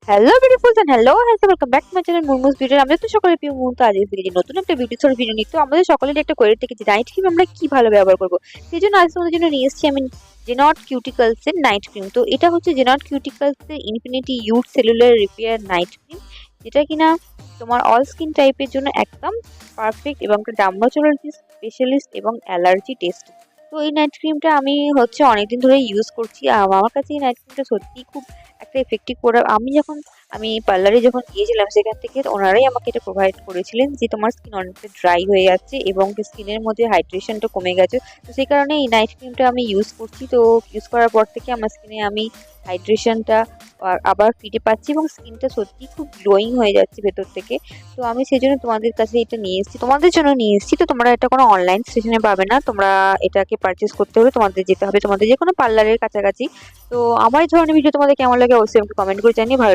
Hello beautifuls and hello হ্যাঁ welcome back to my channel Murmu's beauty. আমরা তো সকলে প্রিয় মুহূর্ত আজ ফিরে নতুন একটা বিউটি থর ভিডিও নিতে আমাদের সকলের একটা কোয়েরি থেকে যে নাইট ক্রিম আমরা কি ভালো ব্যবহার করব, সেই জন্য আজ তোমাদের জন্য নিয়ে এসেছি আমি জেনট কিউটিকলস এর নাইট ক্রিম। তো এটা হচ্ছে জেনট কিউটিকলস এর infinity youth cellular repair night cream, যেটা কিনা তোমার অল স্কিন টাইপের জন্য একদম পারফেক্ট এবং ডার্মাটোলজি স্পেশালিস্ট এবং অ্যালার্জি টেস্ট। তো এই নাইট ক্রিমটা আমি হচ্ছে অনেকদিন ধরে ইউজ করছি, আর আমার কাছে এই নাইট ক্রিমটা সত্যিই খুব একটা এফেক্টিভ প্রোডাক্ট। আমি পার্লারে যখন গিয়েছিলাম সেখান থেকে ওনারাই আমাকে এটা প্রোভাইড করেছিলেন যে তোমার স্কিন অনেকটা ড্রাই হয়ে যাচ্ছে এবং স্কিনের মধ্যে হাইড্রেশনটা কমে গেছে। তো সেই কারণে এই নাইট ক্রিমটা আমি ইউজ করছি। তো ইউজ করার পর থেকে আমার স্কিনে আমি হাইড্রেশনটা আবার ফিরে পাচ্ছি এবং স্কিনটা সত্যি খুব গ্লোয়িং হয়ে যাচ্ছে ভেতর থেকে। তো আমি সেই জন্য তোমাদের কাছে এটা নিয়ে এসেছি, তোমাদের জন্য নিয়ে এসেছি। তো তোমরা এটা কোনো অনলাইন স্টেশনে পাবে না, তোমরা এটাকে পারচেস করতে হলে তোমাদের যেতে হবে তোমাদের যে কোনো পার্লারের কাছাকাছি। তো আমার এই ধরনের ভিডিও তোমাদের কেমন লাগে অবশ্যই আমাকে কমেন্ট করে জানিয়ে ভালো